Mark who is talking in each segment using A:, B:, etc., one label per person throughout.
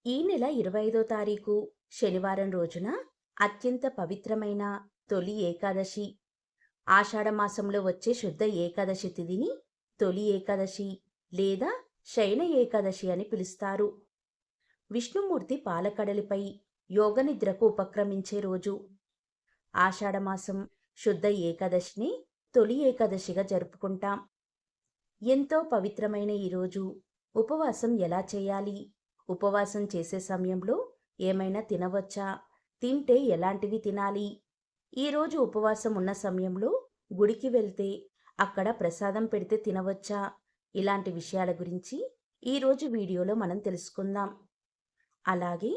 A: ఈ నెల 25వ తారీఖు శనివారం రోజున అత్యంత పవిత్రమైన తొలి ఏకాదశి. ఆషాఢమాసంలో వచ్చే శుద్ధ ఏకాదశి తిథిని తొలి ఏకాదశి లేదా శయన ఏకాదశి అని పిలుస్తారు. విష్ణుమూర్తి పాలకడలిపై యోగనిద్రకు ఉపక్రమించే రోజు. ఆషాఢమాసం శుద్ధ ఏకాదశిని తొలి ఏకాదశిగా జరుపుకుంటాం. ఎంతో పవిత్రమైన ఈ రోజు ఉపవాసం ఎలా చేయాలి? ఉపవాసం చేసే సమయంలో ఏమైనా తినవచ్చా? తింటే ఎలాంటివి తినాలి? ఈరోజు ఉపవాసం ఉన్న సమయంలో గుడికి వెళ్తే అక్కడ ప్రసాదం పెడితే తినవచ్చా? ఇలాంటి విషయాల గురించి ఈరోజు వీడియోలో మనం తెలుసుకుందాం. అలాగే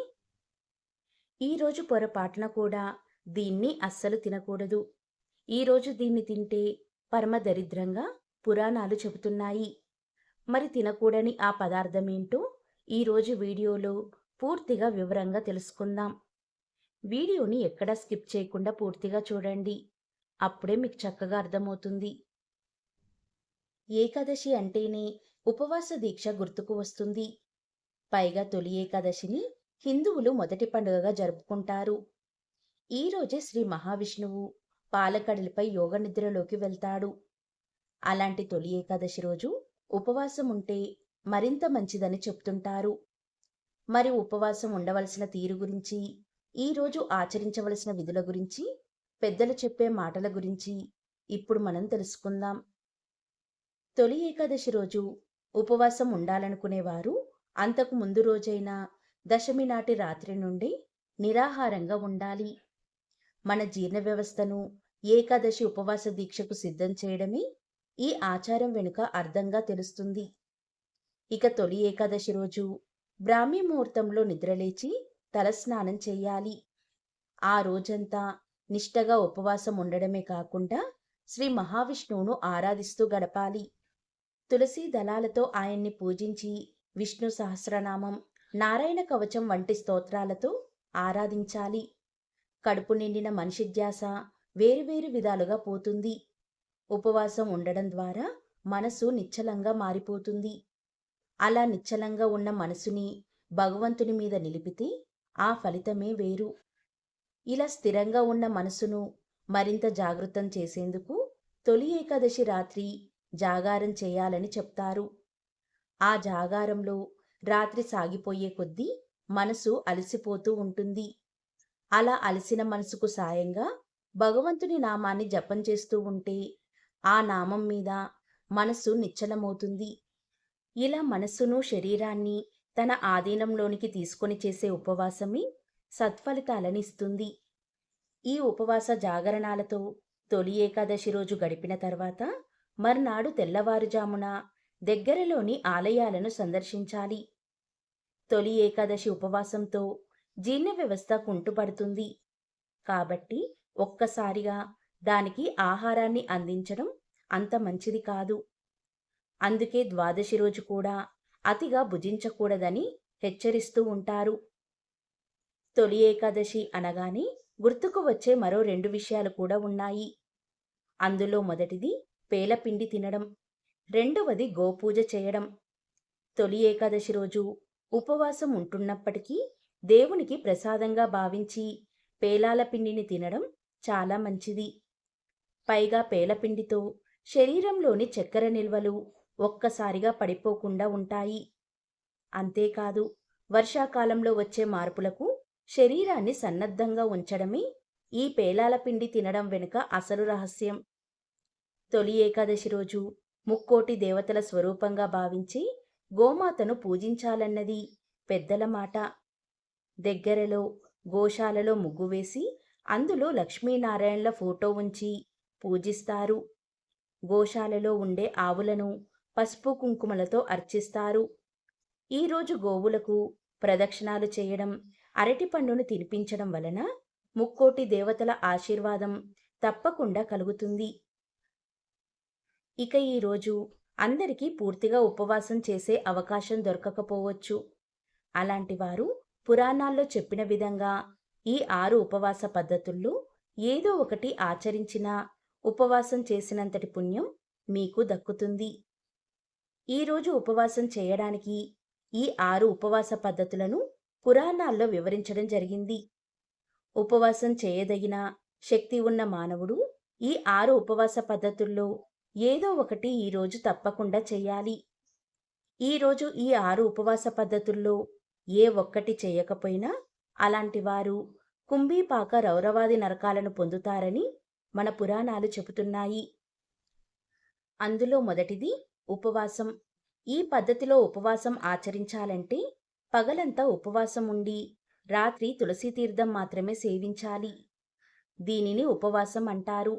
A: ఈరోజు పొరపాటున కూడా దీన్ని అస్సలు తినకూడదు. ఈరోజు దీన్ని తింటే పరమ దరిద్రంగా పురాణాలు చెబుతున్నాయి. మరి తినకూడని ఆ పదార్థమేంటో ఈరోజు వీడియోలో పూర్తిగా వివరంగా తెలుసుకుందాం. వీడియోని ఎక్కడా స్కిప్ చేయకుండా పూర్తిగా చూడండి. అప్పుడే మీకు చక్కగా అర్థమవుతుంది. ఏకాదశి అంటేనే ఉపవాస దీక్ష గుర్తుకు వస్తుంది. పైగా తొలి ఏకాదశిని హిందువులు మొదటి పండుగగా జరుపుకుంటారు. ఈ రోజే శ్రీ మహావిష్ణువు పాలకడలిపై యోగ నిద్రలోకి వెళ్తాడు. అలాంటి తొలి ఏకాదశి రోజు ఉపవాసం ఉంటే మరింత మంచిదని చెప్తుంటారు. మరి ఉపవాసం ఉండవలసిన తీరు గురించి, ఈరోజు ఆచరించవలసిన విధుల గురించి, పెద్దలు చెప్పే మాటల గురించి ఇప్పుడు మనం తెలుసుకుందాం. తొలి ఏకాదశి రోజు ఉపవాసం ఉండాలనుకునేవారు అంతకు ముందు రోజైన దశమి నాటి రాత్రి నుండి నిరాహారంగా ఉండాలి. మన జీర్ణ వ్యవస్థను ఏకాదశి ఉపవాస దీక్షకు సిద్ధం చేయడమే ఈ ఆచారం వెనుక అర్థంగా తెలుస్తుంది. ఇక తొలి ఏకాదశి రోజు బ్రాహ్మీ ముహూర్తంలో నిద్రలేచి తలస్నానం చేయాలి. ఆ రోజంతా నిష్టగా ఉపవాసం ఉండడమే కాకుండా శ్రీ మహావిష్ణువును ఆరాధిస్తూ గడపాలి. తులసి దళాలతో ఆయన్ని పూజించి విష్ణు సహస్రనామం, నారాయణ కవచం వంటి స్తోత్రాలతో ఆరాధించాలి. కడుపు నిండిన మనిషి ధ్యాస వేరువేరు విధాలుగా పోతుంది. ఉపవాసం ఉండడం ద్వారా మనసు నిశ్చలంగా మారిపోతుంది. అలా నిశ్చలంగా ఉన్న మనసుని భగవంతుని మీద నిలిపితే ఆ ఫలితమే వేరు. ఇలా స్థిరంగా ఉన్న మనసును మరింత జాగృతం చేసేందుకు తొలి ఏకాదశి రాత్రి జాగారం చేయాలని చెప్తారు. ఆ జాగారంలో రాత్రి సాగిపోయే కొద్దీ మనసు అలసిపోతూ ఉంటుంది. అలా అలసిన మనసుకు సాయంగా భగవంతుని నామాన్ని జపం చేస్తూ ఉంటే ఆ నామం మీద మనసు నిశ్చలమవుతుంది. ఇలా మనస్సును శరీరాన్ని తన ఆధీనంలోనికి తీసుకొని చేసే ఉపవాసమే సత్ఫలితాలని ఇస్తుంది. ఈ ఉపవాస జాగరణాలతో తొలి ఏకాదశి రోజు గడిపిన తర్వాత మర్నాడు తెల్లవారుజామున దగ్గరలోని ఆలయాలను సందర్శించాలి. తొలి ఏకాదశి ఉపవాసంతో జీర్ణ వ్యవస్థ కుంటుపడుతుంది. కాబట్టి ఒక్కసారిగా దానికి ఆహారాన్ని అందించడం అంత మంచిది కాదు. అందుకే ద్వాదశి రోజు కూడా అతిగా భుజించకూడదని హెచ్చరిస్తూ ఉంటారు. తొలి ఏకాదశి అనగానే గుర్తుకు వచ్చే మరో 2 విషయాలు కూడా ఉన్నాయి. అందులో మొదటిది పేలపిండి తినడం, రెండవది గోపూజ చేయడం. తొలి ఏకాదశి రోజు ఉపవాసం ఉంటున్నప్పటికీ దేవునికి ప్రసాదంగా భావించి పేలాల పిండిని తినడం చాలా మంచిది. పైగా పేలపిండితో శరీరంలోని చక్కెర నిల్వలు ఒక్కసారిగా పడిపోకుండా ఉంటాయి. అంతేకాదు, వర్షాకాలంలో వచ్చే మార్పులకు శరీరాన్ని సన్నద్ధంగా ఉంచడమే ఈ పేలాల పిండి తినడం వెనుక అసలు రహస్యం. తొలి ఏకాదశి రోజు ముక్కోటి దేవతల స్వరూపంగా భావించి గోమాతను పూజించాలన్నది పెద్దల మాట. దగ్గరలో గోశాలలో ముగ్గు వేసి అందులో లక్ష్మీనారాయణల ఫోటో ఉంచి పూజిస్తారు. గోశాలలో ఉండే ఆవులను పసుపు కుంకుమలతో అర్చిస్తారు. ఈరోజు గోవులకు ప్రదక్షిణాలు చేయడం, అరటిపండును తినిపించడం వలన ముక్కోటి దేవతల ఆశీర్వాదం తప్పకుండా కలుగుతుంది. ఇక ఈరోజు అందరికీ పూర్తిగా ఉపవాసం చేసే అవకాశం దొరకకపోవచ్చు. అలాంటి వారు పురాణాల్లో చెప్పిన విధంగా ఈ 6 ఉపవాస పద్ధతుల్లో ఏదో ఒకటి ఆచరించినా ఉపవాసం చేసినంతటి పుణ్యం మీకు దక్కుతుంది. ఈరోజు ఉపవాసం చేయడానికి ఈ 6 ఉపవాస పద్ధతులను పురాణాల్లో వివరించడం జరిగింది. ఉపవాసం చేయదగిన శక్తి ఉన్న మానవుడు ఈ 6 ఉపవాస పద్ధతుల్లో ఏదో ఒకటి ఈరోజు తప్పకుండా చెయ్యాలి. ఈరోజు ఈ 6 ఉపవాస పద్ధతుల్లో ఏ ఒక్కటి చేయకపోయినా అలాంటి వారు కుంభీపాక రౌరవాది నరకాలను పొందుతారని మన పురాణాలు చెబుతున్నాయి. అందులో మొదటిది ఉపవాసం. ఈ పద్ధతిలో ఉపవాసం ఆచరించాలంటే పగలంతా ఉపవాసం ఉండి రాత్రి తులసి తీర్థం మాత్రమే సేవించాలి. దీనిని ఉపవాసం అంటారు.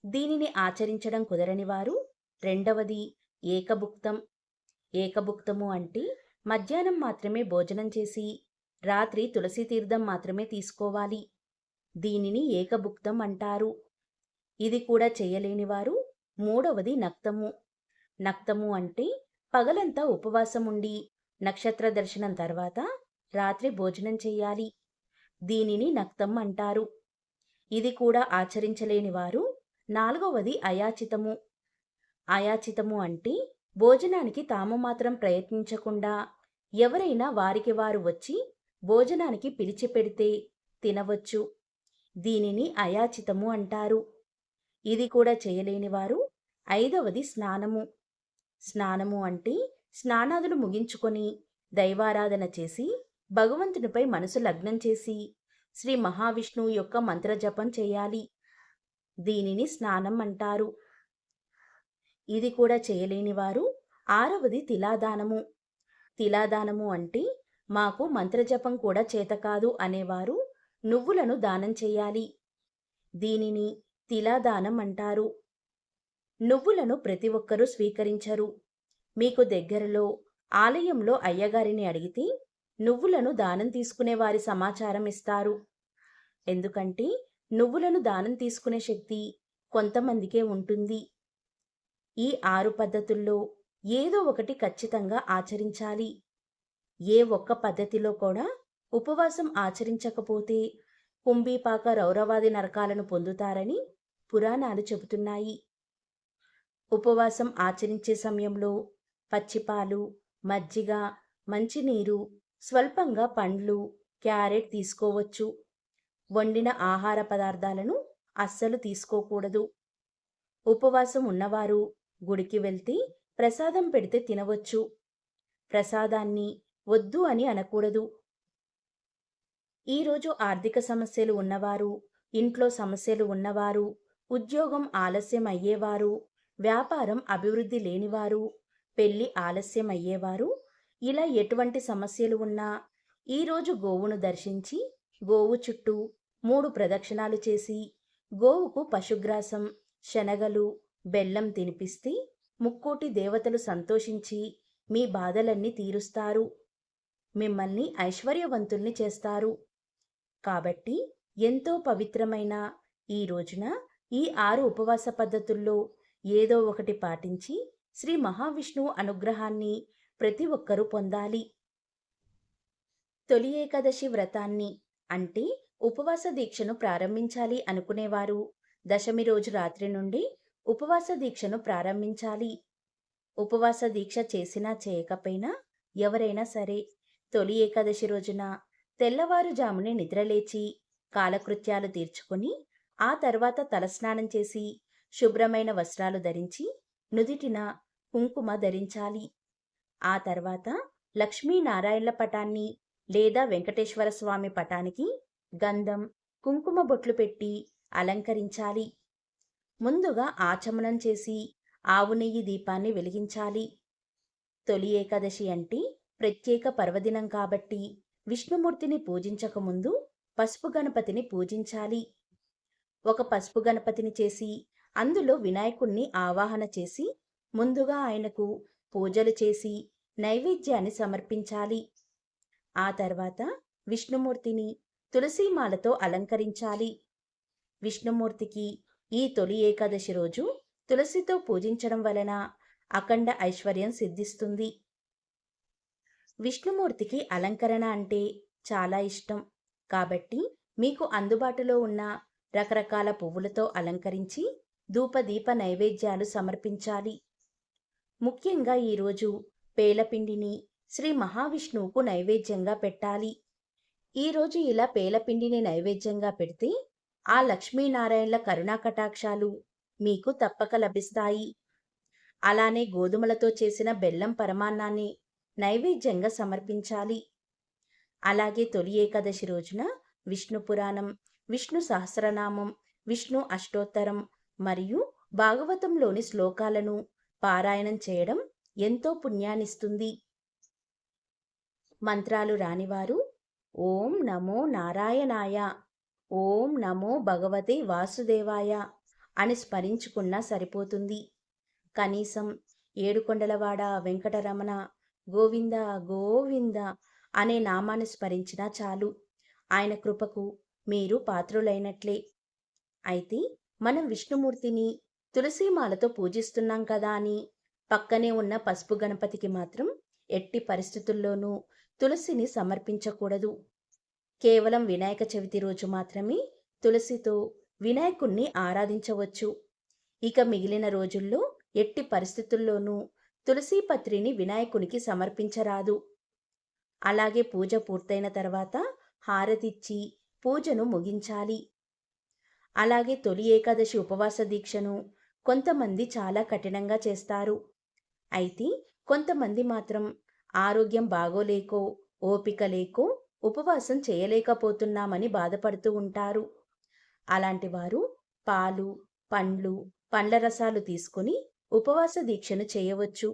A: దీనిని ఆచరించడం కుదరని వారు రెండవది ఏకభుక్తం. ఏకభుక్తము అంటే మధ్యాహ్నం మాత్రమే భోజనం చేసి రాత్రి తులసి తీర్థం మాత్రమే తీసుకోవాలి. దీనిని ఏకభుక్తం అంటారు. ఇది కూడా చేయలేని వారు మూడవది నక్తము. నక్తము అంటే పగలంతా ఉపవాసం ఉండి నక్షత్ర దర్శనం తర్వాత రాత్రి భోజనం చేయాలి. దీనిని నక్తం అంటారు. ఇది కూడా ఆచరించలేని వారు నాలుగవది అయాచితము. అయాచితము అంటే భోజనానికి తాము మాత్రం ప్రయత్నించకుండా ఎవరైనా వారికి వారు వచ్చి భోజనానికి పిలిచి పెడితే తినవచ్చు. దీనిని అయాచితము అంటారు. ఇది కూడా చేయలేని వారు ఐదవది స్నానము. స్నానము అంటే స్నానాదులు ముగించుకొని దైవారాధన చేసి భగవంతునిపై మనసు లగ్నం చేసి శ్రీ మహావిష్ణువు యొక్క మంత్రజపం చేయాలి. దీనిని స్నానం అంటారు. ఇది కూడా చేయలేని వారు ఆరవది తిలాదానము. తిలాదానము అంటే మాకు మంత్రజపం కూడా చేతకాదు అనేవారు నువ్వులను దానం చేయాలి. దీనిని తిలాదానం అంటారు. నువ్వులను ప్రతి ఒక్కరూ స్వీకరించరు. మీకు దగ్గరలో ఆలయంలో అయ్యగారిని అడిగితే నువ్వులను దానం తీసుకునే వారి సమాచారం ఇస్తారు. ఎందుకంటే నువ్వులను దానం తీసుకునే శక్తి కొంతమందికే ఉంటుంది. ఈ 6 పద్ధతుల్లో ఏదో ఒకటి ఖచ్చితంగా ఆచరించాలి. ఏ ఒక్క పద్ధతిలో కూడా ఉపవాసం ఆచరించకపోతే కుంభీపాక రౌరవాది నరకాలను పొందుతారని పురాణాలు చెబుతున్నాయి. ఉపవాసం ఆచరించే సమయంలో పచ్చిపాలు, మజ్జిగ, మంచినీరు, స్వల్పంగా పండ్లు, క్యారెట్ తీసుకోవచ్చు. వండిన ఆహార పదార్థాలను అస్సలు తీసుకోకూడదు. ఉపవాసం ఉన్నవారు గుడికి వెళ్తే ప్రసాదం పెడితే తినవచ్చు. ప్రసాదాన్ని వద్దు అని అనకూడదు. ఈరోజు ఆర్థిక సమస్యలు ఉన్నవారు, ఇంట్లో సమస్యలు ఉన్నవారు, ఉద్యోగం ఆలస్యం అయ్యేవారు, వ్యాపారం అభివృద్ధి లేనివారు, పెళ్లి ఆలస్యం అయ్యేవారు, ఇలా ఎటువంటి సమస్యలు ఉన్నా ఈరోజు గోవును దర్శించి గోవు చుట్టూ 3 ప్రదక్షిణాలు చేసి గోవుకు పశుగ్రాసం, శనగలు, బెల్లం తినిపిస్తే ముక్కోటి దేవతలు సంతోషించి మీ బాధలన్నీ తీరుస్తారు. మిమ్మల్ని ఐశ్వర్యవంతుల్ని చేస్తారు. కాబట్టి ఎంతో పవిత్రమైన ఈ రోజున ఈ 6 ఉపవాస పద్ధతుల్లో ఏదో ఒకటి పాటించి శ్రీ మహావిష్ణువు అనుగ్రహాన్ని ప్రతి ఒక్కరూ పొందాలి. తొలి ఏకాదశి వ్రతాన్ని అంటే ఉపవాస దీక్షను ప్రారంభించాలి అనుకునేవారు దశమి రోజు రాత్రి నుండి ఉపవాస దీక్షను ప్రారంభించాలి. ఉపవాస దీక్ష చేసినా చేయకపోయినా ఎవరైనా సరే తొలి ఏకాదశి రోజున తెల్లవారుజామునే నిద్రలేచి కాలకృత్యాలు తీర్చుకుని ఆ తర్వాత తలస్నానం చేసి శుభ్రమైన వస్త్రాలు ధరించి నుదిటిన కుంకుమ ధరించాలి. ఆ తర్వాత లక్ష్మీనారాయణల పటాన్ని లేదా వెంకటేశ్వర స్వామి పటానికి గంధం, కుంకుమ బొట్లు పెట్టి అలంకరించాలి. ముందుగా ఆచమనం చేసి ఆవు నెయ్యి దీపాన్ని వెలిగించాలి. తొలి ఏకాదశి అంటే ప్రత్యేక పర్వదినం కాబట్టి విష్ణుమూర్తిని పూజించకముందు పసుపు గణపతిని పూజించాలి. ఒక పసుపు గణపతిని చేసి అందులో వినాయకుణ్ణి ఆవాహన చేసి ముందుగా ఆయనకు పూజలు చేసి నైవేద్యాన్ని సమర్పించాలి. ఆ తర్వాత విష్ణుమూర్తిని తులసీమాలతో అలంకరించాలి. విష్ణుమూర్తికి ఈ తొలి ఏకాదశి రోజు తులసితో పూజించడం వలన అఖండ ఐశ్వర్యం సిద్ధిస్తుంది. విష్ణుమూర్తికి అలంకరణ అంటే చాలా ఇష్టం కాబట్టి మీకు అందుబాటులో ఉన్న రకరకాల పువ్వులతో అలంకరించి ధూపదీప నైవేద్యాలు సమర్పించాలి. ముఖ్యంగా ఈరోజు పేలపిండిని శ్రీ మహావిష్ణువుకు నైవేద్యంగా పెట్టాలి. ఈరోజు ఇలా పేలపిండిని నైవేద్యంగా పెడితే ఆ లక్ష్మీనారాయణల కరుణా కటాక్షాలు మీకు తప్పక లభిస్తాయి. అలానే గోధుమలతో చేసిన బెల్లం పరమాన్నాన్ని నైవేద్యంగా సమర్పించాలి. అలాగే తొలి ఏకాదశి రోజున విష్ణు పురాణం, విష్ణు సహస్రనామం, విష్ణు అష్టోత్తరం మరియు భాగవతంలోని శ్లోకాలను పారాయణం చేయడం ఎంతో పుణ్యాన్నిస్తుంది. మంత్రాలు రానివారు ఓం నమో నారాయణాయ, ఓం నమో భగవతే వాసుదేవాయ అని స్మరించుకున్నా సరిపోతుంది. కనీసం ఏడుకొండలవాడ వెంకటరమణ గోవింద గోవింద అనే నామాన్ని స్మరించినా చాలు. ఆయన కృపకు మీరు పాత్రులైనట్లే. అయితే మనం విష్ణుమూర్తిని తులసీమాలతో పూజిస్తున్నాం కదా అని పక్కనే ఉన్న పసుపు గణపతికి మాత్రం ఎట్టి పరిస్థితుల్లోనూ తులసిని సమర్పించకూడదు. కేవలం వినాయక చవితి రోజు మాత్రమే తులసితో వినాయకుణ్ణి ఆరాధించవచ్చు. ఇక మిగిలిన రోజుల్లో ఎట్టి పరిస్థితుల్లోనూ తులసీ పత్రిని వినాయకునికి సమర్పించరాదు. అలాగే పూజ పూర్తయిన తర్వాత హారతిచ్చి పూజను ముగించాలి. అలాగే తొలి ఏకాదశి ఉపవాస దీక్షను కొంతమంది చాలా కఠినంగా చేస్తారు. అయితే కొంతమంది మాత్రం ఆరోగ్యం బాగోలేకో ఓపిక లేకో ఉపవాసం చేయలేకపోతున్నామని బాధపడుతూ ఉంటారు. అలాంటి వారు పాలు, పండ్లు, పండ్ల రసాలు తీసుకుని ఉపవాస దీక్షను చేయవచ్చు.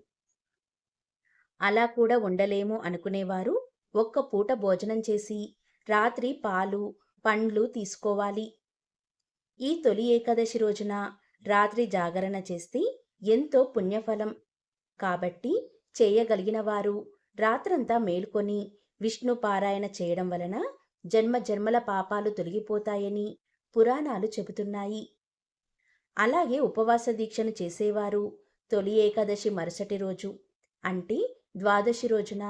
A: అలా కూడా ఉండలేము అనుకునేవారు ఒక్క పూట భోజనం చేసి రాత్రి పాలు, పండ్లు తీసుకోవాలి. ఈ తొలి ఏకాదశి రోజున రాత్రి జాగరణ చేస్తే ఎంతో పుణ్యఫలం. కాబట్టి చేయగలిగిన వారు రాత్రంతా మేల్కొని విష్ణు పారాయణ చేయడం వలన జన్మ జన్మల పాపాలు తొలగిపోతాయని పురాణాలు చెబుతున్నాయి. అలాగే ఉపవాస దీక్షను చేసేవారు తొలి ఏకాదశి మరుసటి రోజు అంటే ద్వాదశి రోజున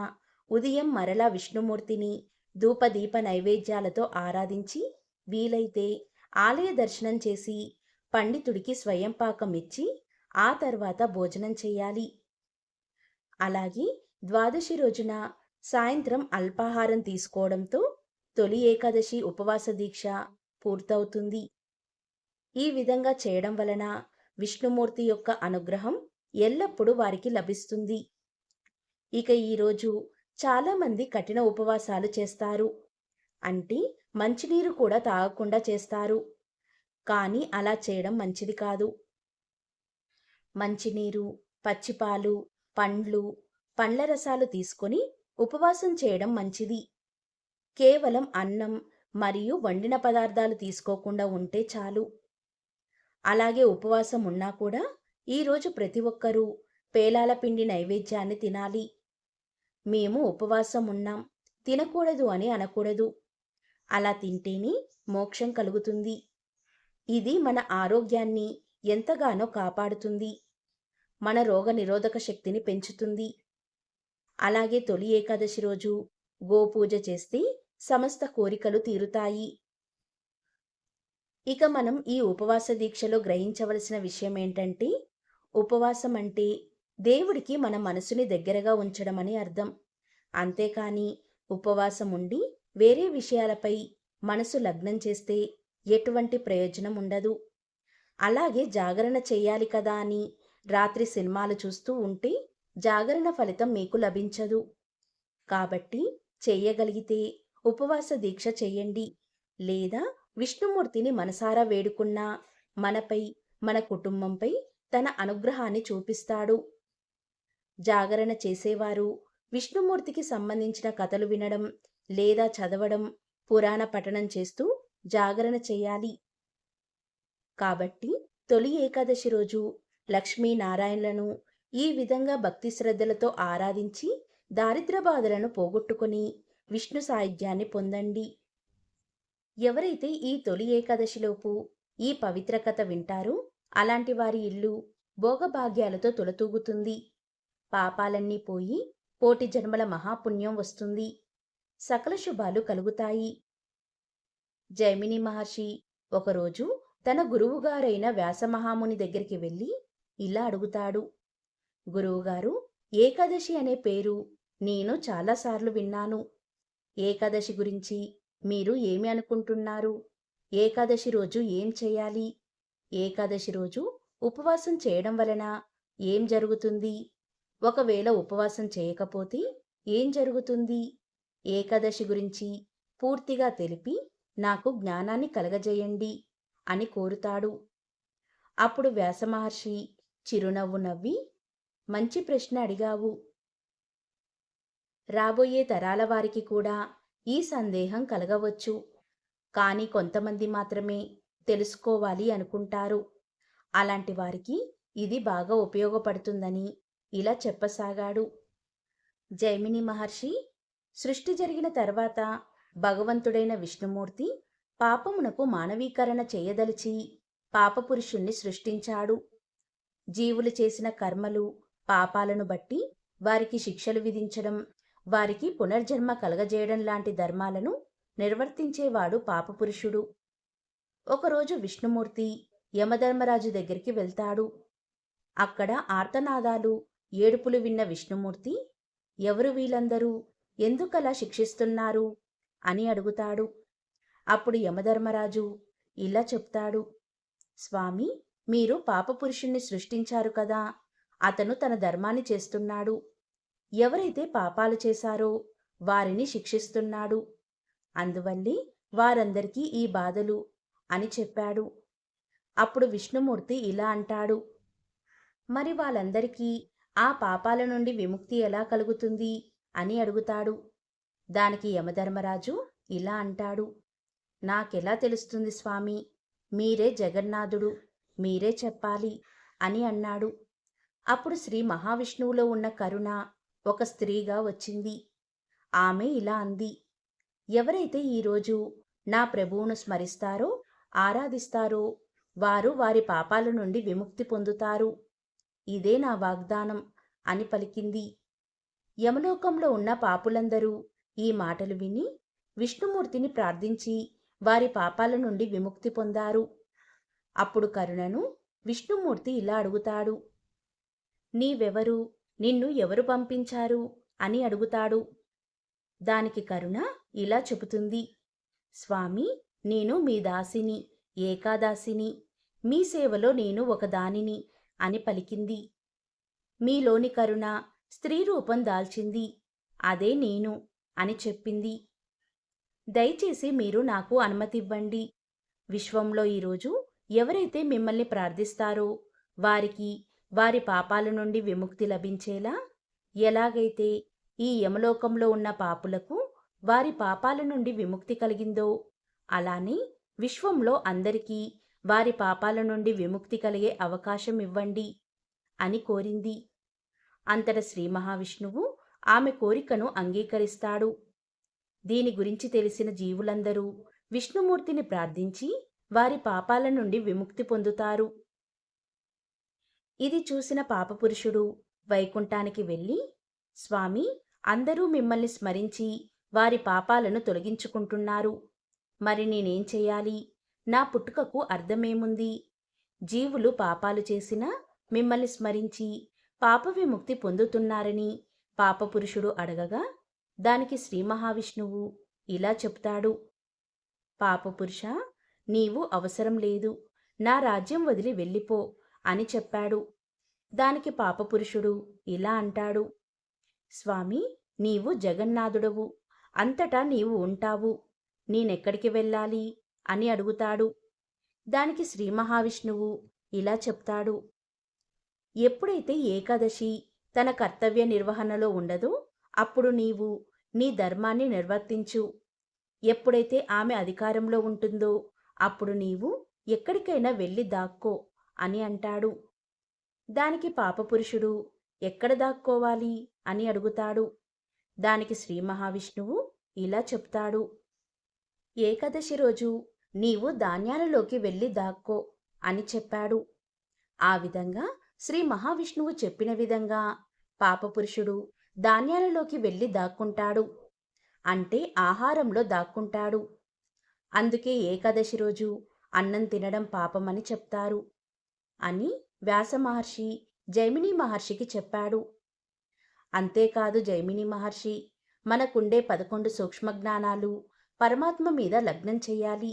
A: ఉదయం మరలా విష్ణుమూర్తిని ధూపదీప నైవేద్యాలతో ఆరాధించి వీలైతే ఆలయ దర్శనం చేసి పండితుడికి స్వయం పాకం ఇచ్చి ఆ తర్వాత భోజనం చేయాలి. అలాగే ద్వాదశి రోజున సాయంత్రం అల్పాహారం తీసుకోవడంతో తొలి ఏకాదశి ఉపవాస దీక్ష పూర్తవుతుంది. ఈ విధంగా చేయడం వలన విష్ణుమూర్తి యొక్క అనుగ్రహం ఎల్లప్పుడూ వారికి లభిస్తుంది. ఇక ఈరోజు చాలామంది కఠిన ఉపవాసాలు చేస్తారు. అంటే మంచినీరు కూడా తాగకుండా చేస్తారు. కానీ అలా చేయడం మంచిది కాదు. మంచినీరు, పచ్చిపాలు, పండ్లు, పండ్ల రసాలు తీసుకొని ఉపవాసం చేయడం మంచిది. కేవలం అన్నం మరియు వండిన పదార్థాలు తీసుకోకుండా ఉంటే చాలు. అలాగే ఉపవాసం ఉన్నా కూడా ఈరోజు ప్రతి ఒక్కరూ పేలాల పిండి నైవేద్యాన్ని తినాలి. మేము ఉపవాసం ఉన్నాం, తినకూడదు అని అనకూడదు. అలా తింటేనే మోక్షం కలుగుతుంది. ఇది మన ఆరోగ్యాన్ని ఎంతగానో కాపాడుతుంది. మన రోగనిరోధక శక్తిని పెంచుతుంది. అలాగే తొలి ఏకాదశి రోజు గోపూజ చేస్తే సమస్త కోరికలు తీరుతాయి. ఇక మనం ఈ ఉపవాస దీక్షలో గ్రహించవలసిన విషయం ఏంటంటే, ఉపవాసం అంటే దేవుడికి మన మనసుని దగ్గరగా ఉంచడం అని అర్థం. అంతేకాని ఉపవాసం ఉండి వేరే విషయాలపై మనసు లగ్నం చేస్తే ఎటువంటి ప్రయోజనం ఉండదు. అలాగే జాగరణ చెయ్యాలి కదా అని రాత్రి సినిమాలు చూస్తూ ఉంటే జాగరణ ఫలితం మీకు లభించదు. కాబట్టి చెయ్యగలిగితే ఉపవాస దీక్ష చెయ్యండి. లేదా విష్ణుమూర్తిని మనసారా వేడుకున్నా మనపై, మన కుటుంబంపై తన అనుగ్రహాన్ని చూపిస్తాడు. జాగరణ చేసేవారు విష్ణుమూర్తికి సంబంధించిన కథలు వినడం లేదా చదవడం, పురాణ పఠనం చేస్తూ జాగరణ చేయాలి. కాబట్టి తొలి ఏకాదశి రోజు లక్ష్మీనారాయణలను ఈ విధంగా భక్తి శ్రద్ధలతో ఆరాధించి దారిద్ర్య బాధలను పోగొట్టుకొని విష్ణు సాయుధ్యాన్ని పొందండి. ఎవరైతే ఈ తొలి ఏకాదశిలోపు ఈ పవిత్ర కథ వింటారో అలాంటి వారి ఇల్లు భోగభాగ్యాలతో తులతూగుతుంది. పాపాలన్నీ పోయి కోటి జన్మల మహాపుణ్యం వస్తుంది. సకల శుభాలు కలుగుతాయి. జైమిని మహర్షి ఒకరోజు తన గురువుగారైన వ్యాసమహాముని దగ్గరికి వెళ్ళి ఇలా అడుగుతాడు. గురువుగారు, ఏకాదశి అనే పేరు నేను చాలాసార్లు విన్నాను. ఏకాదశి గురించి మీరు ఏమి అనుకుంటున్నారు? ఏకాదశి రోజు ఏం చేయాలి? ఏకాదశి రోజు ఉపవాసం చేయడం వలన ఏం జరుగుతుంది? ఒకవేళ ఉపవాసం చేయకపోతే ఏం జరుగుతుంది? ఏకాదశి గురించి పూర్తిగా తెలిపి నాకు జ్ఞానాన్ని కలగజేయండి అని కోరుతాడు. అప్పుడు వ్యాసమహర్షి చిరునవ్వు నవ్వి, మంచి ప్రశ్న అడిగావు. రాబోయే తరాల వారికి కూడా ఈ సందేహం కలగవచ్చు. కానీ కొంతమంది మాత్రమే తెలుసుకోవాలి అనుకుంటారు. అలాంటి వారికి ఇది బాగా ఉపయోగపడుతుందని ఇలా చెప్పసాగాడు. జైమిని మహర్షి, సృష్టి జరిగిన తర్వాత భగవంతుడైన విష్ణుమూర్తి పాపమునకు మానవీకరణ చేయదలిచి పాపపురుషుణ్ణి సృష్టించాడు. జీవులు చేసిన కర్మలు, పాపాలను బట్టి వారికి శిక్షలు విధించడం, వారికి పునర్జన్మ కలగజేయడం లాంటి ధర్మాలను నిర్వర్తించేవాడు పాపపురుషుడు. ఒకరోజు విష్ణుమూర్తి యమధర్మరాజు దగ్గరికి వెళ్తాడు. అక్కడ ఆర్తనాదాలు, ఏడుపులు విన్న విష్ణుమూర్తి, ఎవరు వీళ్ళందరూ, ఎందుకలా శిక్షిస్తున్నారు అని అడుగుతాడు. అప్పుడు యమధర్మరాజు ఇలా చెప్తాడు, స్వామి, మీరు పాపపురుషుణ్ణి సృష్టించారు కదా, అతను తన ధర్మాన్ని చేస్తున్నాడు. ఎవరైతే పాపాలు చేశారో వారిని శిక్షిస్తున్నాడు. అందువల్లే వారందరికీ ఈ బాధలు అని చెప్పాడు. అప్పుడు విష్ణుమూర్తి ఇలా అంటాడు, మరి వాళ్ళందరికీ ఆ పాపాల నుండి విముక్తి ఎలా కలుగుతుంది అని అడుగుతాడు. దానికి యమధర్మరాజు ఇలా అంటాడు, నాకెలా తెలుస్తుంది స్వామి, మీరే జగన్నాథుడు, మీరే చెప్పాలి అని అన్నాడు. అప్పుడు శ్రీ మహావిష్ణువులో ఉన్న కరుణ ఒక స్త్రీగా వచ్చింది. ఆమె ఇలా అంది, ఎవరైతే ఈరోజు నా ప్రభువును స్మరిస్తారో, ఆరాధిస్తారో వారు వారి పాపాల నుండి విముక్తి పొందుతారు. ఇదే నా వాగ్దానం అని పలికింది. యమలోకంలో ఉన్న పాపులందరూ ఈ మాటలు విని విష్ణుమూర్తిని ప్రార్థించి వారి పాపాల నుండి విముక్తి పొందారు. అప్పుడు కరుణను విష్ణుమూర్తి ఇలా అడుగుతాడు, నీవెవరు, నిన్ను ఎవరు పంపించారు అని అడుగుతాడు. దానికి కరుణ ఇలా చెబుతుంది, స్వామి, నేను మీ దాసిని, ఏకాదాసిని, మీ సేవలో నేను ఒక దానిని అని పలికింది. మీలోని కరుణ స్త్రీ రూపం దాల్చింది, అదే నేను అని చెప్పింది. దయచేసి మీరు నాకు అనుమతివ్వండి. విశ్వంలో ఈరోజు ఎవరైతే మిమ్మల్ని ప్రార్థిస్తారో వారికి వారి పాపాల నుండి విముక్తి లభించేలా, ఎలాగైతే ఈ యమలోకంలో ఉన్న పాపులకు వారి పాపాల నుండి విముక్తి కలిగిందో, అలానే విశ్వంలో అందరికీ వారి పాపాల నుండి విముక్తి కలిగే అవకాశం ఇవ్వండి అని కోరింది. అంతట శ్రీ మహావిష్ణువు ఆమె కోరికను అంగీకరిస్తాడు. దీని గురించి తెలిసిన జీవులందరూ విష్ణుమూర్తిని ప్రార్థించి వారి పాపాల నుండి విముక్తి పొందుతారు. ఇది చూసిన పాపపురుషుడు వైకుంఠానికి వెళ్ళి, స్వామి, అందరూ మిమ్మల్ని స్మరించి వారి పాపాలను తొలగించుకుంటున్నారు. మరి నేనేం చేయాలి? నా పుట్టుకకు అర్థమేముంది? జీవులు పాపాలు చేసినా మిమ్మల్ని స్మరించి పాప విముక్తి పొందుతున్నారని పాపపురుషుడు అడగగా, దానికి శ్రీ మహావిష్ణువు ఇలా చెప్తాడు, పాపపురుష, నీవు అవసరం లేదు, నా రాజ్యం వదిలి వెళ్ళిపో అని చెప్పాడు. దానికి పాపపురుషుడు ఇలా అంటాడు, స్వామి, నీవు జగన్నాథుడవు, అంతటా నీవు ఉంటావు, నేనెక్కడికి వెళ్ళాలి అని అడుగుతాడు. దానికి శ్రీ మహావిష్ణువు ఇలా చెప్తాడు, ఎప్పుడైతే ఏకాదశి తన కర్తవ్య నిర్వహణలో ఉండదో అప్పుడు నీవు నీ ధర్మాన్ని నిర్వర్తించు. ఎప్పుడైతే ఆమె అధికారంలో ఉంటుందో అప్పుడు నీవు ఎక్కడికైనా వెళ్ళి దాక్కో అని అంటాడు. దానికి పాపపురుషుడు ఎక్కడ దాక్కోవాలి అని అడుగుతాడు. దానికి శ్రీ మహావిష్ణువు ఇలా చెప్తాడు, ఏకాదశి రోజు నీవు ధాన్యాలలోకి వెళ్ళి దాక్కో అని చెప్పాడు. ఆ విధంగా శ్రీ మహావిష్ణువు చెప్పిన విధంగా పాపపురుషుడు ధాన్యాలలోకి వెళ్ళి దాక్కుంటాడు, అంటే ఆహారంలో దాక్కుంటాడు. అందుకే ఏకాదశి రోజు అన్నం తినడం పాపమని చెప్తారు అని వ్యాస మహర్షి జైమిని మహర్షికి చెప్పాడు. అంతేకాదు జైమిని మహర్షి, మనకుండే 11 సూక్ష్మ జ్ఞానాలు పరమాత్మ మీద లగ్నం చెయ్యాలి.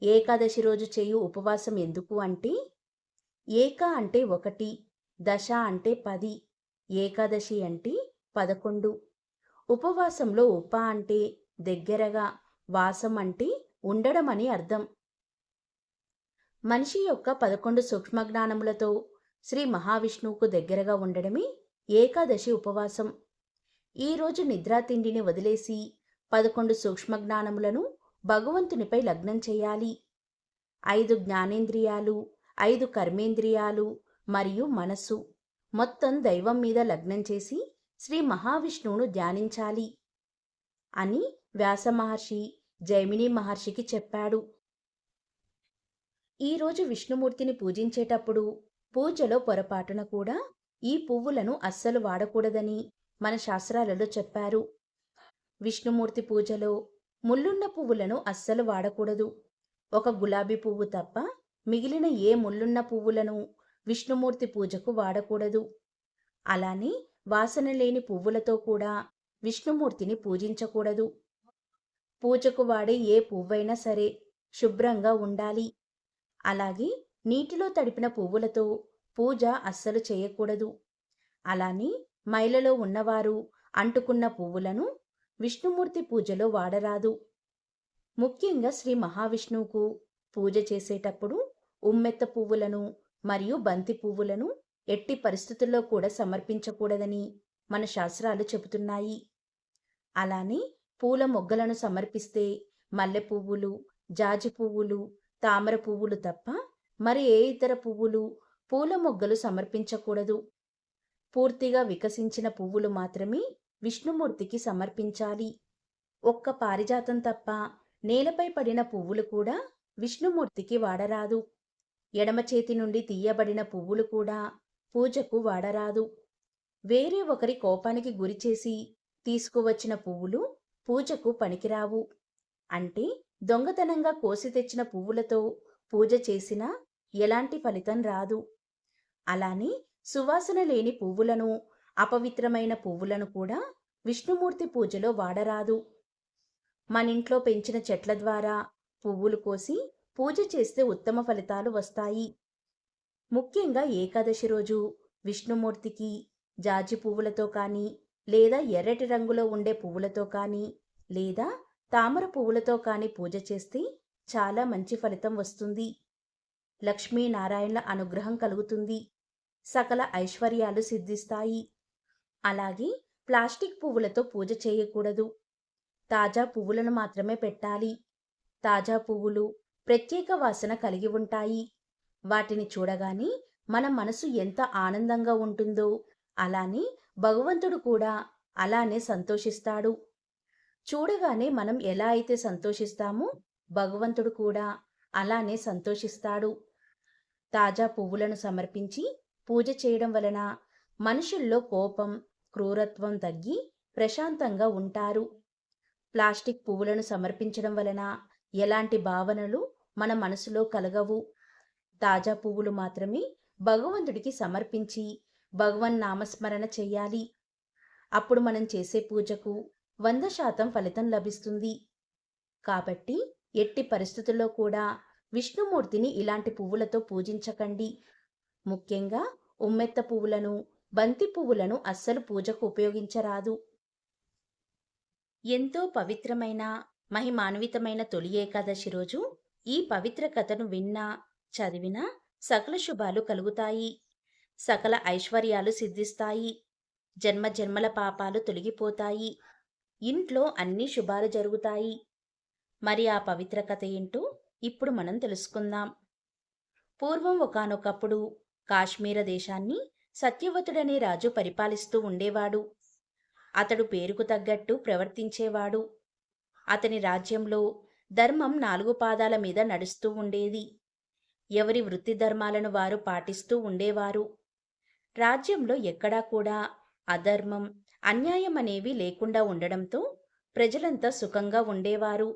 A: ఏకాదశి రోజు చేయు ఉపవాసం ఎందుకు అంటే, ఏక అంటే 1, దశ అంటే 10, ఏకాదశి అంటే 11. ఉపవాసంలో ఉప అంటే దగ్గరగా, వాసం అంటే ఉండడం అని అర్థం. మనిషి యొక్క 11 సూక్ష్మజ్ఞానములతో శ్రీ మహావిష్ణువుకు దగ్గరగా ఉండడమే ఏకాదశి ఉపవాసం. ఈరోజు నిద్రా తిండిని వదిలేసి 11 సూక్ష్మజ్ఞానములను భగవంతునిపై లగ్నం చేయాలి. 5 జ్ఞానేంద్రియాలు, 5 కర్మేంద్రియాలు మరియు మనస్సు మొత్తం దైవం మీద లగ్నం చేసి శ్రీ మహావిష్ణువును ధ్యానించాలి అని వ్యాస మహర్షి జైమిని మహర్షికి చెప్పాడు. ఈరోజు విష్ణుమూర్తిని పూజించేటప్పుడు పూజలో పొరపాటున కూడా ఈ పువ్వులను అస్సలు వాడకూడదని మన శాస్త్రాలలో చెప్పారు. విష్ణుమూర్తి పూజలో ముల్లున్న పువ్వులను అస్సలు వాడకూడదు. ఒక గులాబీ పువ్వు తప్ప మిగిలిన ఏ ముల్లున్న పువ్వులను విష్ణుమూర్తి పూజకు వాడకూడదు. అలానే వాసన లేని పువ్వులతో కూడా విష్ణుమూర్తిని పూజించకూడదు. పూజకు వాడే ఏ పువ్వైనా సరే శుభ్రంగా ఉండాలి. అలాగే నీటిలో తడిపిన పువ్వులతో పూజ అస్సలు చేయకూడదు. అలానే మైలలో ఉన్నవారు అంటుకున్న పువ్వులను విష్ణుమూర్తి పూజలో వాడరాదు. ముఖ్యంగా శ్రీ మహావిష్ణువుకు పూజ చేసేటప్పుడు ఉమ్మెత్త పువ్వులను మరియు బంతి పువ్వులను ఎట్టి పరిస్థితుల్లో కూడా సమర్పించకూడదని మన శాస్త్రాలు చెబుతున్నాయి. అలానే పూల మొగ్గలను సమర్పిస్తే మల్లె పువ్వులు, జాజి పువ్వులు, తామర పువ్వులు తప్ప మరి ఏ ఇతర పువ్వులు, పూల మొగ్గలు సమర్పించకూడదు. పూర్తిగా వికసించిన పువ్వులు మాత్రమే విష్ణుమూర్తికి సమర్పించాలి. ఒక్క పారిజాతం తప్ప నేలపై పడిన పువ్వులు కూడా విష్ణుమూర్తికి వాడరాదు. ఎడమ చేతి నుండి తీయబడిన పువ్వులు కూడా పూజకు వాడరాదు. వేరే ఒకరి కోపానికి గురిచేసి తీసుకువచ్చిన పువ్వులు పూజకు పనికిరావు. అంటే దొంగతనంగా కోసి తెచ్చిన పువ్వులతో పూజ చేసినా ఎలాంటి ఫలితం రాదు. అలానే సువాసన లేని పువ్వులను, అపవిత్రమైన పువ్వులను కూడా విష్ణుమూర్తి పూజలో వాడరాదు. మనింట్లో పెంచిన చెట్ల ద్వారా పువ్వులు కోసి పూజ చేస్తే ఉత్తమ ఫలితాలు వస్తాయి. ముఖ్యంగా ఏకాదశి రోజు విష్ణుమూర్తికి జాజి పువ్వులతో కానీ, లేదా ఎర్రటి రంగులో ఉండే పువ్వులతో కానీ, లేదా తామర పువ్వులతో కానీ పూజ చేస్తే చాలా మంచి ఫలితం వస్తుంది. లక్ష్మీనారాయణల అనుగ్రహం కలుగుతుంది. సకల ఐశ్వర్యాలు సిద్ధిస్తాయి. అలాగే ప్లాస్టిక్ పువ్వులతో పూజ చేయకూడదు. తాజా పువ్వులను మాత్రమే పెట్టాలి. తాజా పువ్వులు ప్రత్యేక వాసన కలిగి ఉంటాయి. వాటిని చూడగానే మన మనసు ఎంత ఆనందంగా ఉంటుందో అలానే భగవంతుడు కూడా అలానే సంతోషిస్తాడు. చూడగానే మనం ఎలా అయితే సంతోషిస్తామో భగవంతుడు కూడా అలానే సంతోషిస్తాడు. తాజా పువ్వులను సమర్పించి పూజ చేయడం వలన మనుషుల్లో కోపం, క్రూరత్వం తగ్గి ప్రశాంతంగా ఉంటారు. ప్లాస్టిక్ పువ్వులను సమర్పించడం వలన ఎలాంటి భావనలు మన మనసులో కలగవు. తాజా పువ్వులు మాత్రమే భగవంతుడికి సమర్పించి భగవన్ నామస్మరణ చెయ్యాలి. అప్పుడు మనం చేసే పూజకు 100% ఫలితం లభిస్తుంది. కాబట్టి ఎట్టి పరిస్థితుల్లో కూడా విష్ణుమూర్తిని ఇలాంటి పువ్వులతో పూజించకండి. ముఖ్యంగా ఉమ్మెత్త పువ్వులను, బంతి పువ్వులను అస్సలు పూజకు ఉపయోగించరాదు. ఎంతో పవిత్రమైన, మహిమాన్వితమైన తొలి ఏకాదశి రోజు ఈ పవిత్ర కథను విన్నా, చదివినా సకల శుభాలు కలుగుతాయి. సకల ఐశ్వర్యాలు సిద్ధిస్తాయి. జన్మ జన్మల పాపాలు తొలగిపోతాయి. ఇంట్లో అన్ని శుభాలు జరుగుతాయి. మరి ఆ పవిత్ర కథ ఏంటో ఇప్పుడు మనం తెలుసుకుందాం. పూర్వం ఒకానొకప్పుడు కాశ్మీర దేశాన్ని సత్యవతుడనే రాజు పరిపాలిస్తూ ఉండేవాడు. అతడు పేరుకు తగ్గట్టు ప్రవర్తించేవాడు. అతని రాజ్యంలో ధర్మం 4 పాదాల మీద నడుస్తూ ఉండేది. ఎవరి వృత్తి ధర్మాలను వారు పాటిస్తూ ఉండేవారు. రాజ్యంలో ఎక్కడా కూడా అధర్మం, అన్యాయం అనేవి లేకుండా ఉండడంతో ప్రజలంతా సుఖంగా ఉండేవారు.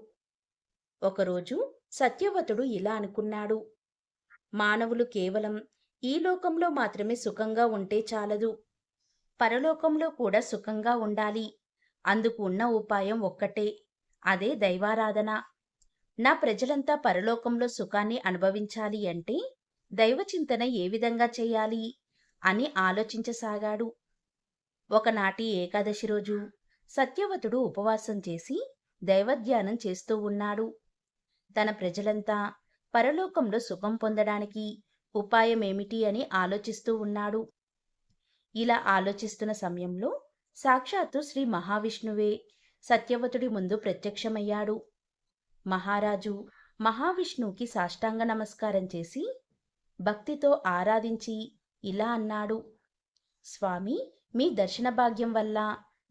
A: ఒకరోజు సత్యవతుడు ఇలా అనుకున్నాడు. మానవులు కేవలం ఈ లోకంలో మాత్రమే సుఖంగా ఉంటే చాలదు. పరలోకంలో కూడా సుఖంగా ఉండాలి. అందుకు ఉన్న ఉపాయం ఒక్కటే. అదే దైవారాధన. నా ప్రజలంతా పరలోకంలో సుఖాన్ని అనుభవించాలి అంటే దైవచింతన ఏ విధంగా చేయాలి అని ఆలోచించసాగాడు. ఒకనాటి ఏకాదశి రోజు సత్యవతుడు ఉపవాసం చేసి దైవధ్యానం చేస్తూ ఉన్నాడు. తన ప్రజలంతా పరలోకంలో సుఖం పొందడానికి ఉపాయమేమిటి అని ఆలోచిస్తూ ఉన్నాడు. ఇలా ఆలోచిస్తున్న సమయంలో సాక్షాత్తు శ్రీ మహావిష్ణువే సత్యవతుడి ముందు ప్రత్యక్షమయ్యాడు. మహారాజు మహావిష్ణువుకి సాష్టాంగ నమస్కారం చేసి భక్తితో ఆరాధించి ఇలా అన్నాడు: స్వామి, మీ దర్శన భాగ్యం వల్ల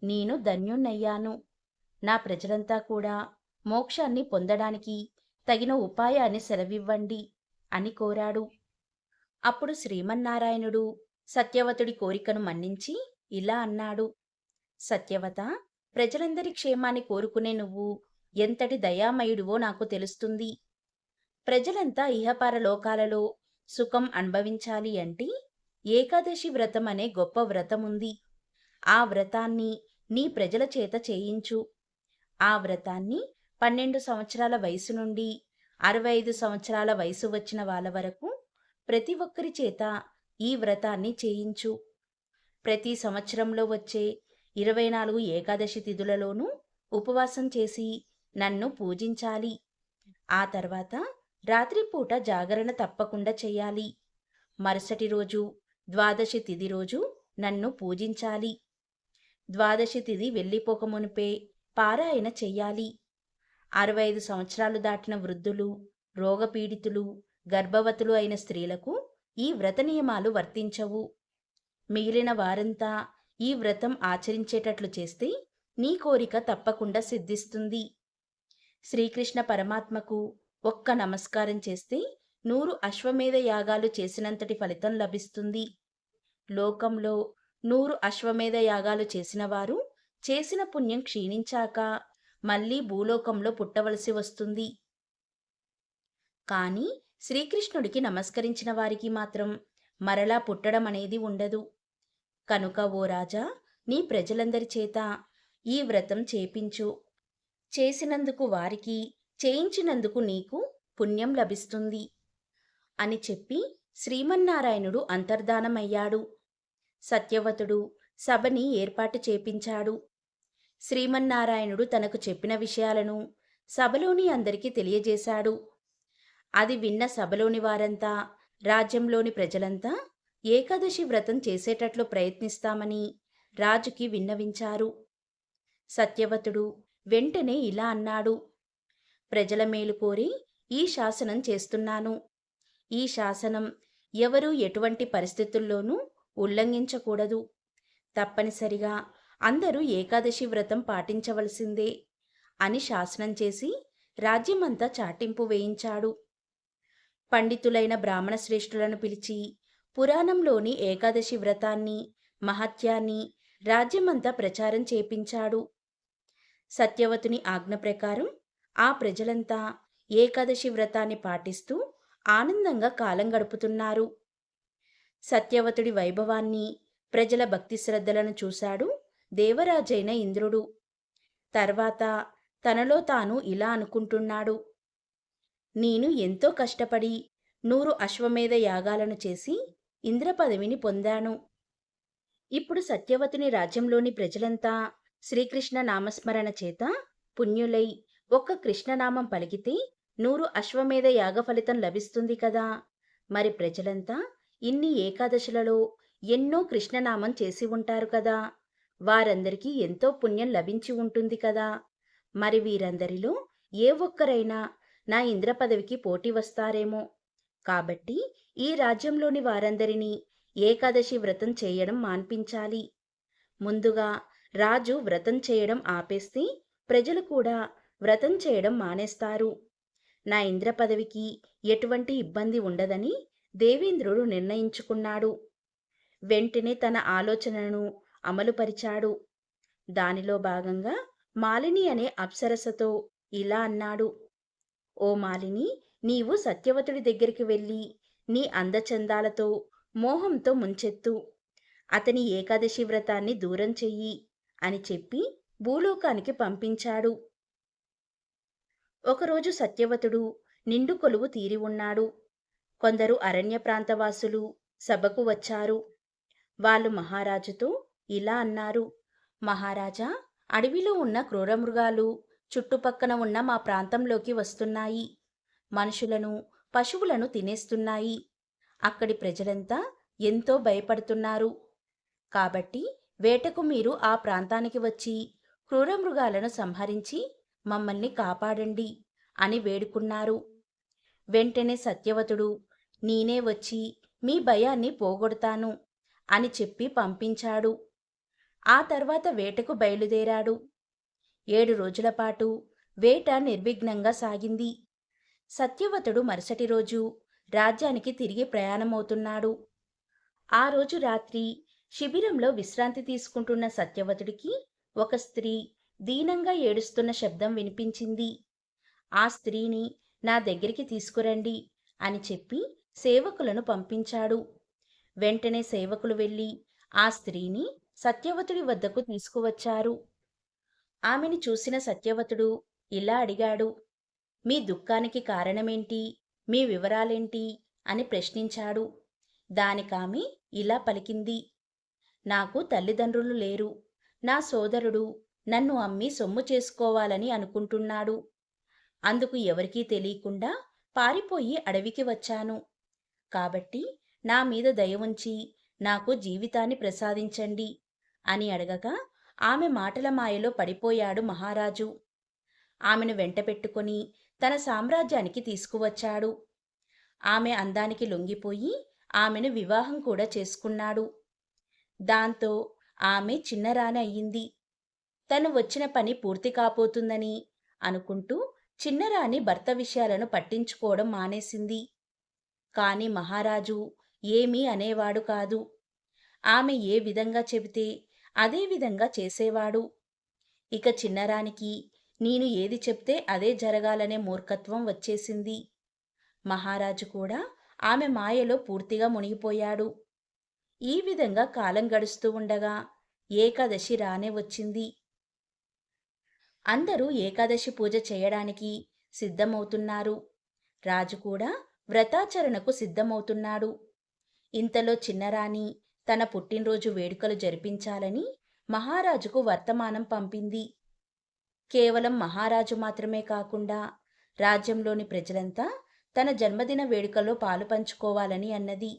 A: నేను ధన్యుణ్ణయ్యాను. నా ప్రజలంతా కూడా మోక్షాన్ని పొందడానికి తగిన ఉపాయాన్ని సెలవివ్వండి అని కోరాడు. అప్పుడు శ్రీమన్నారాయణుడు సత్యవతుడి కోరికను మన్నించి ఇలా అన్నాడు: సత్యవత, ప్రజలందరి క్షేమాన్ని కోరుకునే నువ్వు ఎంతటి దయామయుడివో నాకు తెలుస్తుంది. ప్రజలంతా ఇహపర లోకాలలో సుఖం అనుభవించాలి అంటే ఏకాదశి వ్రతం అనే గొప్ప వ్రతముంది. ఆ వ్రతాన్ని నీ ప్రజల చేత చేయించు. ఆ వ్రతాన్ని 12 సంవత్సరాల వయసు నుండి 65 సంవత్సరాల వయసు వచ్చిన వాళ్ళ వరకు ప్రతి ఒక్కరి చేత ఈ వ్రతాన్ని చేయించు. ప్రతి సంవత్సరంలో వచ్చే 24 ఏకాదశి తిథులలోనూ ఉపవాసం చేసి నన్ను పూజించాలి. ఆ తర్వాత రాత్రిపూట జాగరణ తప్పకుండా చెయ్యాలి. మరుసటి రోజు ద్వాదశి తిథి రోజు నన్ను పూజించాలి. ద్వాదశి తిథి వెళ్ళిపోకమునుపే పారాయణ చెయ్యాలి. 65 సంవత్సరాలు దాటిన వృద్ధులు, రోగపీడితులు, గర్భవతులు అయిన స్త్రీలకు ఈ వ్రత నియమాలు వర్తించవు. మిగిలిన వారంతా ఈ వ్రతం ఆచరించేటట్లు చేస్తే నీ కోరిక తప్పకుండా సిద్ధిస్తుంది. శ్రీకృష్ణ పరమాత్మకు ఒక్క నమస్కారం చేస్తే 100 అశ్వమేధ యాగాలు చేసినంతటి ఫలితం లభిస్తుంది. లోకంలో 100 అశ్వమేధ యాగాలు చేసిన వారు చేసిన పుణ్యం క్షీణించాక మళ్ళీ భూలోకంలో పుట్టవలసి వస్తుంది. కానీ శ్రీకృష్ణుడికి నమస్కరించిన వారికి మాత్రం మరలా పుట్టడం అనేది ఉండదు. కనుక ఓ రాజా, నీ ప్రజలందరి చేత ఈ వ్రతం చేపించు. చేసినందుకు వారికి, చేయించినందుకు నీకు పుణ్యం లభిస్తుంది అని చెప్పి శ్రీమన్నారాయణుడు అంతర్ధానమయ్యాడు. సత్యవతుడు సభని ఏర్పాటు చేపించాడు. శ్రీమన్నారాయణుడు తనకు చెప్పిన విషయాలను సభలోని అందరికీ తెలియజేశాడు. అది విన్న సభలోని వారంతా, రాజ్యంలోని ప్రజలంతా ఏకాదశి వ్రతం చేసేటట్లు ప్రయత్నిస్తామని రాజుకి విన్నవించారు. సత్యవతుడు వెంటనే ఇలా అన్నాడు: ప్రజల మేలు కోరి ఈ శాసనం చేస్తున్నాను. ఈ శాసనం ఎవరూ ఎటువంటి పరిస్థితుల్లోనూ ఉల్లంఘించకూడదు. తప్పనిసరిగా అందరూ ఏకాదశి వ్రతం పాటించవలసిందే అని శాసనం చేసి రాజ్యమంతా చాటింపు వేయించాడు. పండితులైన బ్రాహ్మణ శ్రేష్ఠులను పిలిచి పురాణంలోని ఏకాదశి వ్రతాన్ని, మహత్యాన్ని రాజ్యమంతా ప్రచారం చేపించాడు. సత్యవతుని ఆజ్ఞ ప్రకారం ఆ ప్రజలంతా ఏకాదశి వ్రతాన్ని పాటిస్తూ ఆనందంగా కాలం గడుపుతున్నారు. సత్యవతుడి వైభవాన్ని, ప్రజల భక్తి శ్రద్ధలను చూశాడు దేవరాజైన ఇంద్రుడు. తర్వాత తనలో తాను ఇలా అనుకుంటున్నాడు: నేను ఎంతో కష్టపడి 100 అశ్వమేధ యాగాలను చేసి ఇంద్ర పదవిని పొందాను. ఇప్పుడు సత్యవతుని రాజ్యంలోని ప్రజలంతా శ్రీకృష్ణ నామస్మరణ చేత పుణ్యులై ఒక్క కృష్ణనామం పలికితే 100 అశ్వమేధ యాగ ఫలితం లభిస్తుంది కదా. మరి ప్రజలంతా ఇన్ని ఏకాదశులలో ఎన్నో కృష్ణనామం చేసి ఉంటారు కదా. వారందరికీ ఎంతో పుణ్యం లభించి ఉంటుంది కదా. మరి వీరందరిలో ఏ ఒక్కరైనా నా ఇంద్ర పదవికి పోటీ వస్తారేమో. కాబట్టి ఈ రాజ్యంలోని వారందరినీ ఏకాదశి వ్రతం చేయడం మాన్పించాలి. ముందుగా రాజు వ్రతం చేయడం ఆపేస్తే ప్రజలు కూడా వ్రతం చేయడం మానేస్తారు. నా ఇంద్ర పదవికి ఎటువంటి ఇబ్బంది ఉండదని దేవేంద్రుడు నిర్ణయించుకున్నాడు. వెంటనే తన ఆలోచనను అమలుపరిచాడు. దానిలో భాగంగా మాలిని అనే అప్సరసతో ఇలా అన్నాడు: ఓ మాలిని, నీవు సత్యవతుడి దగ్గరికి వెళ్ళి నీ అందచందాలతో మోహంతో ముంచెత్తు. అతని ఏకాదశి వ్రతాన్ని దూరం చెయ్యి అని చెప్పి భూలోకానికి పంపించాడు. ఒకరోజు సత్యవతుడు నిండు కొలువు తీరి ఉన్నాడు. కొందరు అరణ్య ప్రాంతవాసులు సభకు వచ్చారు. వాళ్ళు మహారాజుతో ఇలా అన్నారు: మహారాజా, అడవిలో ఉన్న క్రూరమృగాలు చుట్టుపక్కన ఉన్న మా ప్రాంతంలోకి వస్తున్నాయి. మనుషులను, పశువులను తినేస్తున్నాయి. అక్కడి ప్రజలంతా ఎంతో భయపడుతున్నారు. కాబట్టి వేటకు మీరు ఆ ప్రాంతానికి వచ్చి క్రూరమృగాలను సంహరించి మమ్మల్ని కాపాడండి అని వేడుకున్నారు. వెంటనే సత్యవతుడు, నేనే వచ్చి మీ భయాన్ని పోగొడతాను అని చెప్పి పంపించాడు. ఆ తర్వాత వేటకు బయలుదేరాడు. 7 రోజుల పాటు వేట నిర్విఘ్నంగా సాగింది. సత్యవతుడు మరుసటి రోజు రాజ్యానికి తిరిగి ప్రయాణమవుతున్నాడు. ఆ రోజు రాత్రి శిబిరంలో విశ్రాంతి తీసుకుంటున్న సత్యవతుడికి ఒక స్త్రీ దీనంగా ఏడుస్తున్న శబ్దం వినిపించింది. ఆ స్త్రీని నా దగ్గరికి తీసుకురండి అని చెప్పి సేవకులను పంపించాడు. వెంటనే సేవకులు వెళ్ళి ఆ స్త్రీని సత్యవతుడి వద్దకు తీసుకువచ్చారు. ఆమెని చూసిన సత్యవతుడు ఇలా అడిగాడు: మీ దుఃఖానికి కారణమేంటి? మీ వివరాలేంటి అని ప్రశ్నించాడు. దానికామె ఇలా పలికింది: నాకు తల్లిదండ్రులు లేరు. నా సోదరుడు నన్ను అమ్మి సొమ్ము చేసుకోవాలని అనుకుంటున్నాడు. అందుకు ఎవరికీ తెలియకుండా పారిపోయి అడవికి వచ్చాను. కాబట్టి నా మీద దయ ఉంచి నాకు జీవితాన్ని ప్రసాదించండి అని అడగగా ఆమె మాటల మాయలో పడిపోయాడు మహారాజు. ఆమెను వెంటపెట్టుకొని తన సామ్రాజ్యానికి తీసుకువచ్చాడు. ఆమె అందానికి లొంగిపోయి ఆమెను వివాహం కూడా చేసుకున్నాడు. దాంతో ఆమె చిన్నరాణి అయ్యింది. తను వచ్చిన పని పూర్తి కాపోతుందని అనుకుంటూ చిన్నరాణి భర్త విషయాలను పట్టించుకోవడం మానేసింది. కాని మహారాజు ఏమీ అనేవాడు కాదు. ఆమె ఏ విధంగా చెబితే అదే విధంగా చేసేవాడు. ఇక చిన్నరానికి నేను ఏది చెప్తే అదే జరగాలనే మూర్ఖత్వం వచ్చేసింది. మహారాజు కూడా ఆమె మాయలో పూర్తిగా మునిగిపోయాడు. ఈ విధంగా కాలం గడుస్తూ ఉండగా ఏకాదశి రానే వచ్చింది. అందరూ ఏకాదశి పూజ చేయడానికి సిద్ధమవుతున్నారు. రాజు కూడా వ్రతాచరణకు సిద్ధమవుతున్నాడు. ఇంతలో చిన్నరాణి తన పుట్టినరోజు వేడుకలు జరిపించాలని మహారాజుకు వర్తమానం పంపింది. కేవలం మహారాజు మాత్రమే కాకుండా రాజ్యంలోని ప్రజలంతా తన జన్మదిన వేడుకలో పాలు పంచుకోవాలని అన్నది.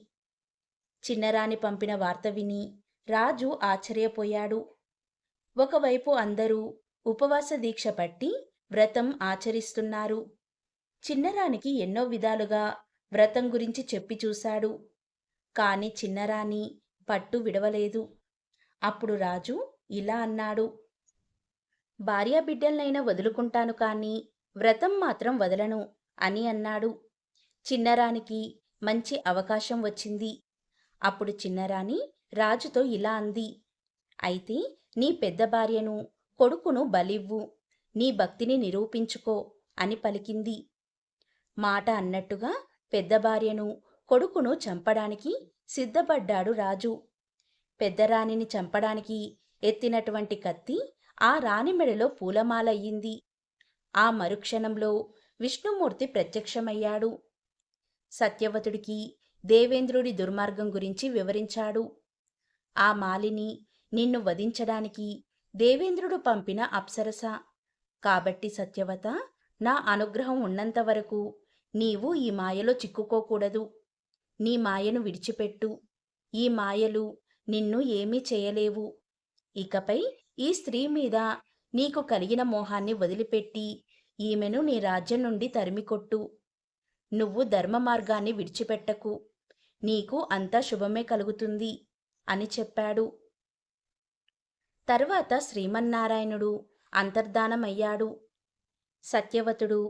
A: చిన్నరాణి పంపిన వార్త విని రాజు ఆశ్చర్యపోయాడు. ఒకవైపు అందరూ ఉపవాస దీక్ష పట్టి వ్రతం ఆచరిస్తున్నారు. చిన్నరానికి ఎన్నో విధాలుగా వ్రతం గురించి చెప్పి చూశాడు. కాని చిన్నరాణి పట్టు విడవలేదు. అప్పుడు రాజు ఇలా అన్నాడు: భార్యాబిడ్డలనైనా వదులుకుంటాను కానీ వ్రతం మాత్రం వదలను అని అన్నాడు. చిన్నరానికి మంచి అవకాశం వచ్చింది. అప్పుడు చిన్నరాణి రాజుతో ఇలా అంది: అయితే నీ పెద్ద భార్యను, కొడుకును బలివ్వు, నీ భక్తిని నిరూపించుకో అని పలికింది. మాట అన్నట్టుగా పెద్ద భార్యను, కొడుకును చంపడానికి సిద్ధపడ్డాడు రాజు. పెద్దరాణిని చంపడానికి ఎత్తినటువంటి కత్తి ఆ రాణి మెడలో పూలమాలయ్యింది. ఆ మరుక్షణంలో విష్ణుమూర్తి ప్రత్యక్షమయ్యాడు. సత్యవతుడికి దేవేంద్రుడి దుర్మార్గం గురించి వివరించాడు. ఆ మాలిని నిన్ను వధించడానికి దేవేంద్రుడు పంపిన అప్సరస. కాబట్టి సత్యవత, నా అనుగ్రహం ఉన్నంతవరకు నీవు ఈ మాయలో చిక్కుకోకూడదు. నీ మాయను విడిచిపెట్టు. ఈ మాయలు నిన్ను ఏమీ చేయలేవు. ఇకపై ఈ స్త్రీ మీద నీకు కలిగిన మోహాన్ని వదిలిపెట్టి ఈమెను నీ రాజ్యం నుండి తరిమికొట్టు. నువ్వు ధర్మ మార్గాన్ని విడిచిపెట్టకు. నీకు అంతా శుభమే కలుగుతుంది అని చెప్పాడు. తర్వాత శ్రీమన్నారాయణుడు అంతర్ధానమయ్యాడు. సత్యవతుడు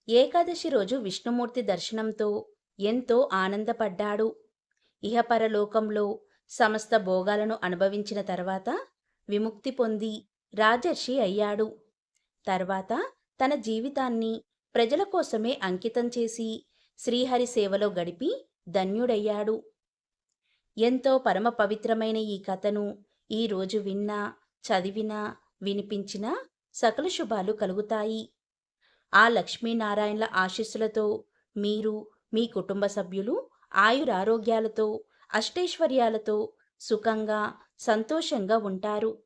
A: ఏకాదశి రోజు విష్ణుమూర్తి దర్శనంతో ఎంతో ఆనందపడ్డాడు. ఇహపరలోకంలో సమస్త భోగాలను అనుభవించిన తర్వాత విముక్తి పొంది రాజర్షి అయ్యాడు. తర్వాత తన జీవితాన్ని ప్రజల కోసమే అంకితం చేసి శ్రీహరి సేవలో గడిపి ధన్యుడయ్యాడు. ఎంతో పరమ పవిత్రమైన ఈ కథను ఈరోజు విన్నా, చదివినా, వినిపించినా సకల శుభాలు కలుగుతాయి. ఆ లక్ష్మీనారాయణల ఆశీస్సులతో మీరు, మీ కుటుంబ సభ్యులు ఆయురారోగ్యాలతో, అష్టైశ్వర్యాలతో సుఖంగా, సంతోషంగా ఉంటారు.